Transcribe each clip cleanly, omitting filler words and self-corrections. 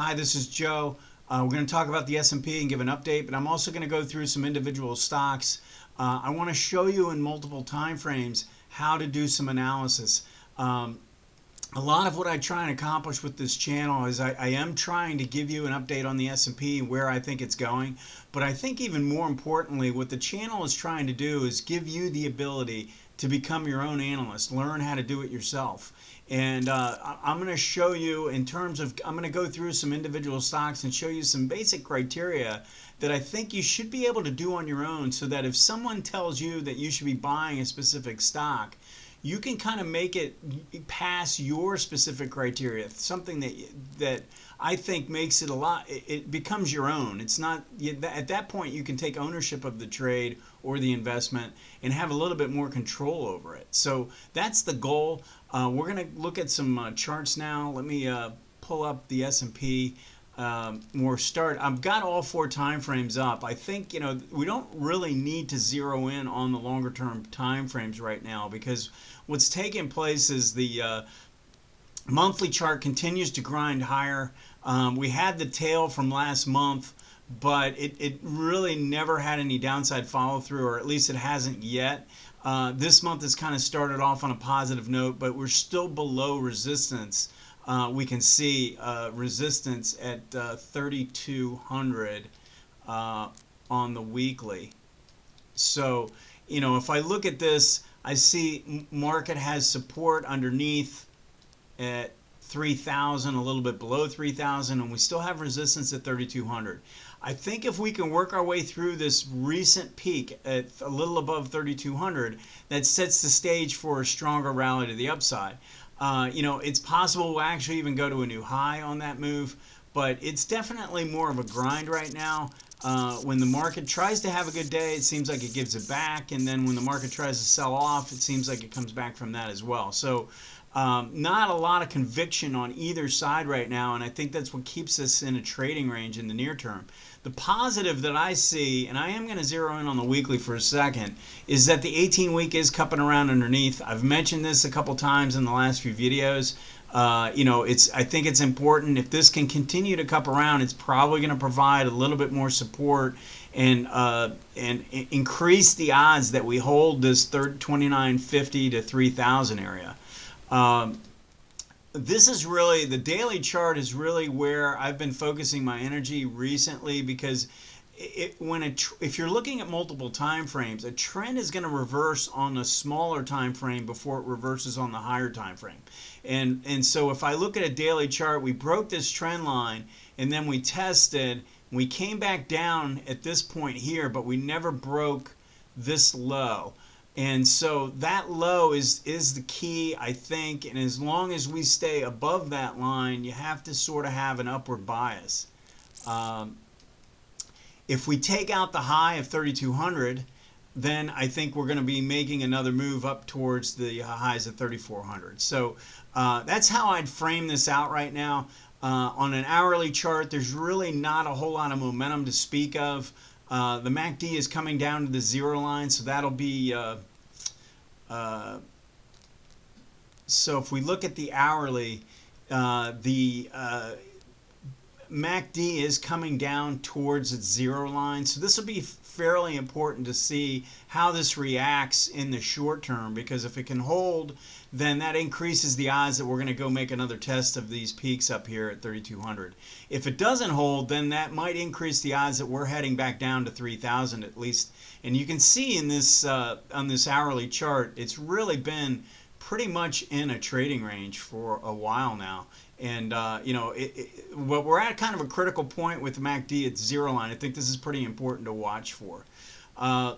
Hi, this is Joe. We're going to talk about the S&P and give an update, but I'm also going to go through some individual stocks. I want to show you in multiple time frames how to do some analysis. A lot of what I try and accomplish with this channel is I am trying to give you an update on the S&P and where I think it's going. But I think even more importantly, what the channel is trying to do is give you the ability to become your own analyst, learn how to do it yourself. And I'm going to show you in terms of, I'm going to go through some individual stocks and show you some basic criteria that I think you should be able to do on your own, so that if someone tells you that you should be buying a specific stock, you can kind of make it pass your specific criteria, something that I think makes it a lot, it becomes your own. It's not, at that point you can take ownership of the trade or the investment and have a little bit more control over it. So that's the goal. We're going to look at some charts now. Let me pull up the S&P. I've got all four time frames up. I think, we don't really need to zero in on the longer term time frames right now, because what's taking place is the monthly chart continues to grind higher. We had the tail from last month, but it really never had any downside follow through, or at least it hasn't yet. This month has kind of started off on a positive note, but we're still below resistance. We can see resistance at 3,200 on the weekly. So, if I look at this, I see market has support underneath at 3,000, a little bit below 3,000, and we still have resistance at 3,200. I think if we can work our way through this recent peak at a little above 3,200, that sets the stage for a stronger rally to the upside. It's possible we'll actually even go to a new high on that move, but it's definitely more of a grind right now. When the market tries to have a good day, it seems like it gives it back, and then when the market tries to sell off, it seems like it comes back from that as well. So not a lot of conviction on either side right now, and I think that's what keeps us in a trading range in the near term. The positive that I see, and I am going to zero in on the weekly for a second, is that the 18-week is cupping around underneath. I've mentioned this a couple times in the last few videos. I think it's important. If this can continue to cup around, it's probably going to provide a little bit more support and increase the odds that we hold this 2950 to 3,000 area. This is really, the daily chart is really where I've been focusing my energy recently, because if you're looking at multiple time frames, a trend is going to reverse on a smaller time frame before it reverses on the higher time frame. And so if I look at a daily chart, we broke this trend line and then we tested, we came back down at this point here, but we never broke this low. And so that low is the key, I think, and as long as we stay above that line, you have to sort of have an upward bias. If we take out the high of 3,200, then I think we're going to be making another move up towards the highs of 3,400. So that's how I'd frame this out right now. On an hourly chart, there's really not a whole lot of momentum to speak of. The MACD is coming down to the zero line, so that'll be so if we look at the hourly, the MACD is coming down towards its zero line, so this will be fairly important to see how this reacts in the short term, because if it can hold, then that increases the odds that we're going to go make another test of these peaks up here at 3,200. If it doesn't hold, then that might increase the odds that we're heading back down to 3,000 at least. And you can see in this on this hourly chart, it's really been pretty much in a trading range for a while now. And what we're at kind of a critical point with the MACD at zero line. I think this is pretty important to watch for.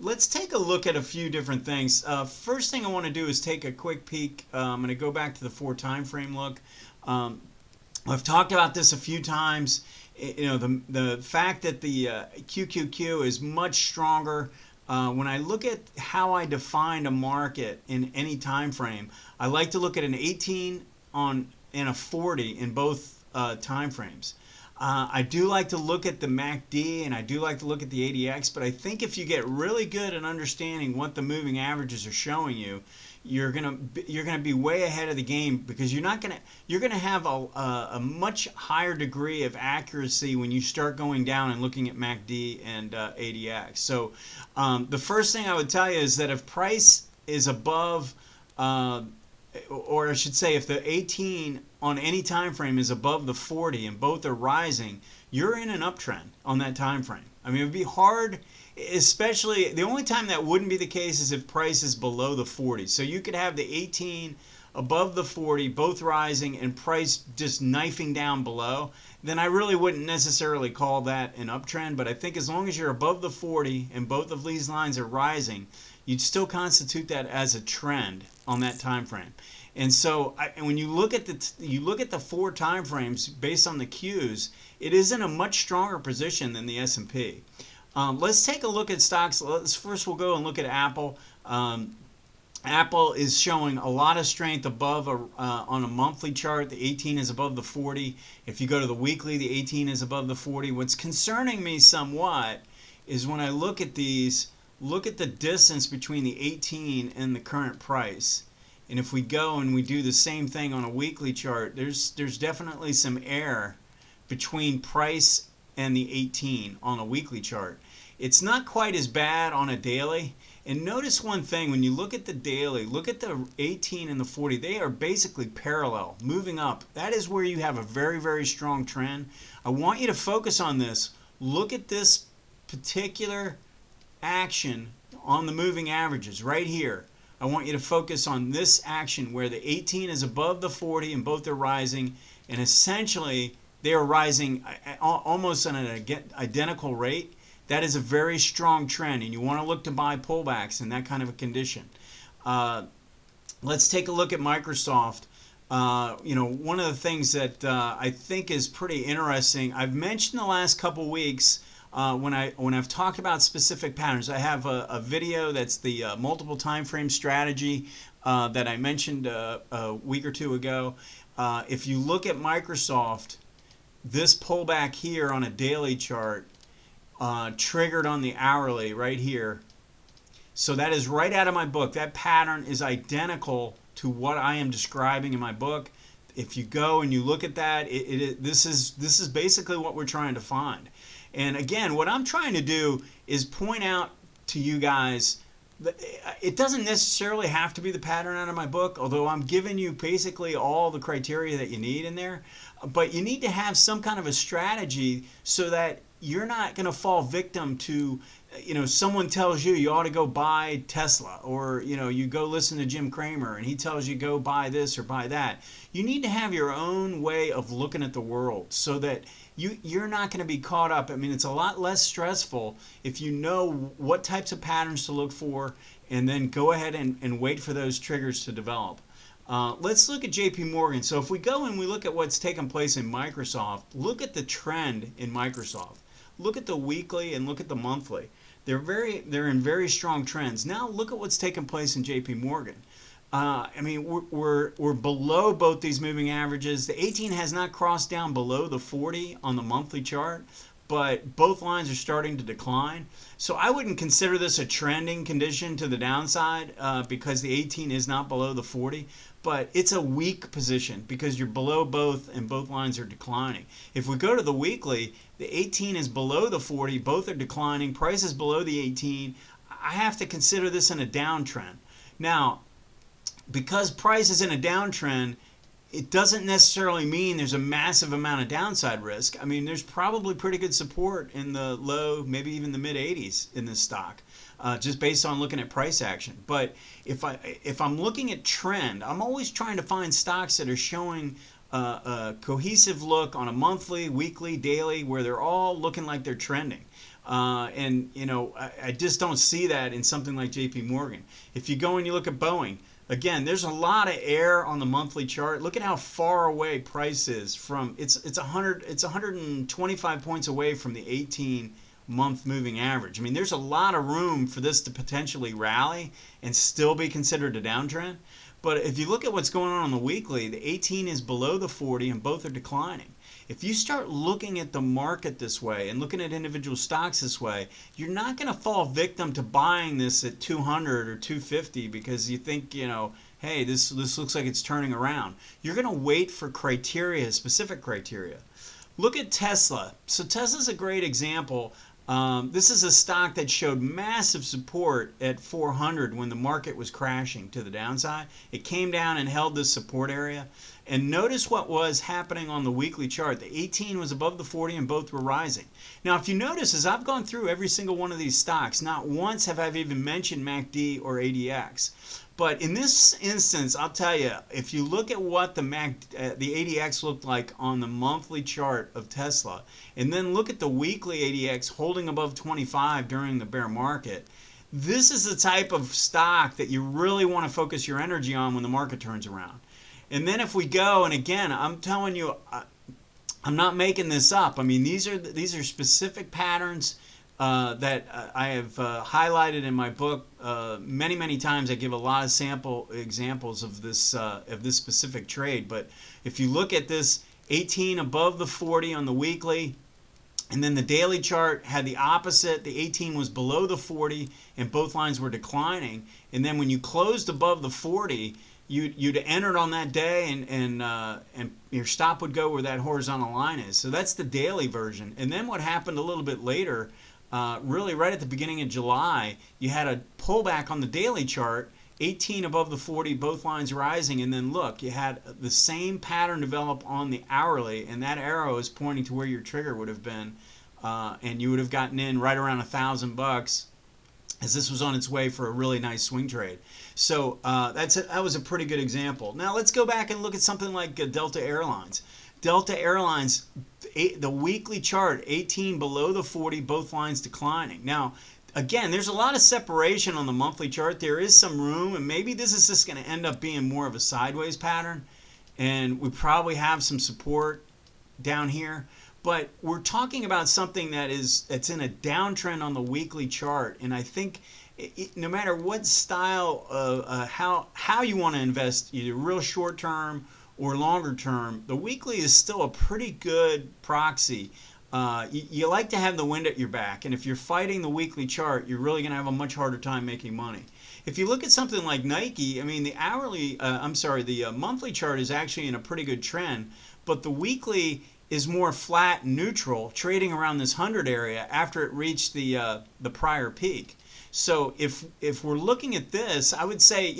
Let's take a look at a few different things. First thing I want to do is take a quick peek. I'm going to go back to the 4 time frame look. I've talked about this a few times. The fact that the QQQ is much stronger. When I look at how I define a market in any time frame, I like to look at an 18 and a 40 in both time frames. I do like to look at the MACD, and I do like to look at the ADX, but I think if you get really good at understanding what the moving averages are showing you, you're gonna be way ahead of the game, because you're gonna have a much higher degree of accuracy when you start going down and looking at MACD and ADX. So the first thing I would tell you is that if price is above, or I should say, if the 18 on any time frame is above the 40 and both are rising, you're in an uptrend on that time frame. I mean, it would be hard. Especially, the only time that wouldn't be the case is if price is below the 40. So you could have the 18 above the 40, both rising, and price just knifing down below. Then I really wouldn't necessarily call that an uptrend. But I think as long as you're above the 40 and both of these lines are rising, you'd still constitute that as a trend on that time frame. And so when you look at the 4 time frames based on the Qs, it is in a much stronger position than the S&P. Let's take a look at stocks. We'll go and look at Apple. Apple is showing a lot of strength above on a monthly chart. The 18 is above the 40. If you go to the weekly, the 18 is above the 40. What's concerning me somewhat is when I look at these, look at the distance between the 18 and the current price. And if we go and we do the same thing on a weekly chart, there's definitely some error between price and the 18 on a weekly chart. It's not quite as bad on a daily. And notice one thing, when you look at the daily, look at the 18 and the 40, they are basically parallel, moving up. That is where you have a very, very strong trend. I want you to focus on this. Look at this particular action on the moving averages right here. I want you to focus on this action where the 18 is above the 40 and both are rising, and essentially they are rising almost at an identical rate. That is a very strong trend, and you want to look to buy pullbacks in that kind of a condition. Let's take a look at Microsoft. One of the things that I think is pretty interesting, I've mentioned the last couple weeks when I've talked about specific patterns. I have a video that's the multiple time frame strategy that I mentioned a week or two ago. If you look at Microsoft, this pullback here on a daily chart triggered on the hourly right here. So that is right out of my book. That pattern is identical to what I am describing in my book. If you go and you look at that, this is basically what we're trying to find. And again, what I'm trying to do is point out to you guys that it doesn't necessarily have to be the pattern out of my book, although I'm giving you basically all the criteria that you need in there. But you need to have some kind of a strategy so that you're not going to fall victim to, someone tells you ought to go buy Tesla, or, you go listen to Jim Cramer and he tells you go buy this or buy that. You need to have your own way of looking at the world so that you're not going to be caught up. I mean, it's a lot less stressful if you know what types of patterns to look for and then go ahead and wait for those triggers to develop. Let's look at JP Morgan. So if we go and we look at what's taken place in Microsoft, look at the trend in Microsoft. Look at the weekly and look at the monthly. They're in very strong trends. Now look at what's taken place in JP Morgan. We're below both these moving averages. The 18 has not crossed down below the 40 on the monthly chart, but both lines are starting to decline. So I wouldn't consider this a trending condition to the downside because the 18 is not below the 40, but it's a weak position because you're below both and both lines are declining. If we go to the weekly, the 18 is below the 40, both are declining, price is below the 18. I have to consider this in a downtrend. Now, because price is in a downtrend, it doesn't necessarily mean there's a massive amount of downside risk. I mean, there's probably pretty good support in the low, maybe even the mid 80s in this stock, just based on looking at price action. But if I'm looking at trend, I'm always trying to find stocks that are showing a cohesive look on a monthly, weekly, daily, where they're all looking like they're trending. I just don't see that in something like JP Morgan. If you go and you look at Boeing, again, there's a lot of air on the monthly chart. Look at how far away price is from it's 125 points away from the 18-month moving average. I mean, there's a lot of room for this to potentially rally and still be considered a downtrend. But if you look at what's going on the weekly, the 18 is below the 40 and both are declining. If you start looking at the market this way and looking at individual stocks this way, you're not going to fall victim to buying this at 200 or 250 because you think, hey, this looks like it's turning around. You're going to wait for criteria, specific criteria. Look at Tesla. So Tesla's a great example. This is a stock that showed massive support at 400 when the market was crashing to the downside. It came down and held this support area. And notice what was happening on the weekly chart. The 18 was above the 40 and both were rising. Now, if you notice, as I've gone through every single one of these stocks, not once have I even mentioned MACD or ADX. But in this instance, I'll tell you, if you look at what the ADX looked like on the monthly chart of Tesla, and then look at the weekly ADX holding above 25 during the bear market, this is the type of stock that you really want to focus your energy on when the market turns around. And then if we go, and again, I'm telling you, I'm not making this up. I mean, these are specific patterns that I have highlighted in my book many times. I give a lot of sample examples of this specific trade. But if you look at this 18 above the 40 on the weekly, and then the daily chart had the opposite. The 18 was below the 40, and both lines were declining. And then when you closed above the 40, you'd entered on that day, and your stop would go where that horizontal line is. So that's the daily version. And then what happened a little bit later, really right at the beginning of July, you had a pullback on the daily chart, 18 above the 40, both lines rising, and then look, you had the same pattern develop on the hourly, and that arrow is pointing to where your trigger would have been, and you would have gotten in right around $1,000 as this was on its way for a really nice swing trade. So that was a pretty good example. Now let's go back and look at something like Delta Airlines. Delta Airlines, the weekly chart, 18 below the 40, both lines declining. Now, again, there's a lot of separation on the monthly chart. There is some room, and maybe this is just going to end up being more of a sideways pattern, and we probably have some support down here. But we're talking about something that's in a downtrend on the weekly chart, and I think no matter what style of how you want to invest, either real short term or longer term, the weekly is still a pretty good proxy. You like to have the wind at your back, and if you're fighting the weekly chart, you're really going to have a much harder time making money. If you look at something like Nike, I mean, the monthly chart is actually in a pretty good trend, but the weekly is more flat neutral, trading around this 100 area after it reached the prior peak. So if we're looking at this, I would say,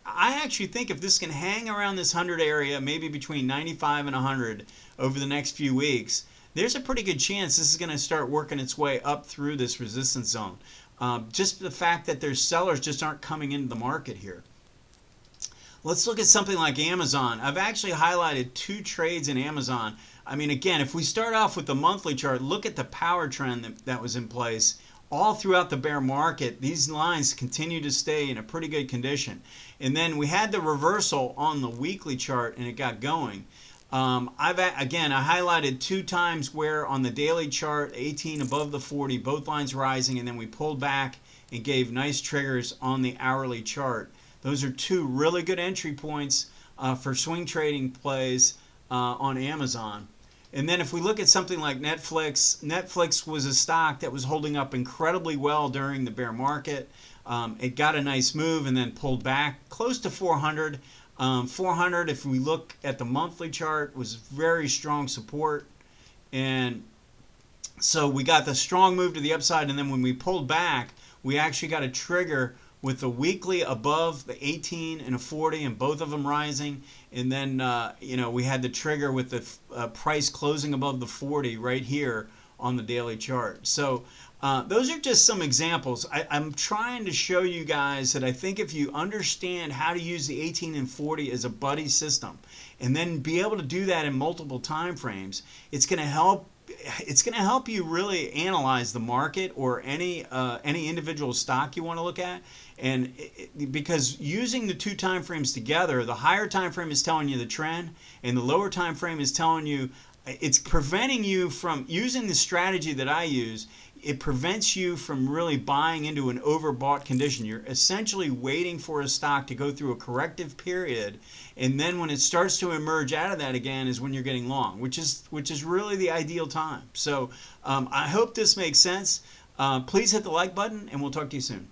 I actually think if this can hang around this 100 area, maybe between 95 and 100 over the next few weeks, there's a pretty good chance this is going to start working its way up through this resistance zone. Just the fact that there's sellers just aren't coming into the market here. Let's look at something like Amazon. I've actually highlighted 2 trades in Amazon. I mean, again, if we start off with the monthly chart, look at the power trend that was in place all throughout the bear market. These lines continue to stay in a pretty good condition. And then we had the reversal on the weekly chart, and it got going. I highlighted 2 times where on the daily chart, 18 above the 40, both lines rising, and then we pulled back and gave nice triggers on the hourly chart. Those are 2 really good entry points for swing trading plays on Amazon. And then if we look at something like Netflix, Netflix was a stock that was holding up incredibly well during the bear market. It got a nice move and then pulled back close to 400. 400, if we look at the monthly chart, was very strong support. And so we got the strong move to the upside, and then when we pulled back, we actually got a trigger with the weekly above the 18 and a 40, and both of them rising. And then we had the trigger with the price closing above the 40 right here on the daily chart. So those are just some examples. I'm trying to show you guys that I think if you understand how to use the 18 and 40 as a buddy system, and then be able to do that in multiple time frames, it's going to help. It's going to help you really analyze the market or any individual stock you want to look at. And because using the 2 time frames together, the higher time frame is telling you the trend, and the lower time frame is telling you it's preventing you from using the strategy that I use. It prevents you from really buying into an overbought condition. You're essentially waiting for a stock to go through a corrective period, and then when it starts to emerge out of that again is when you're getting long, which is really the ideal time. So I hope this makes sense. Please hit the like button, and we'll talk to you soon.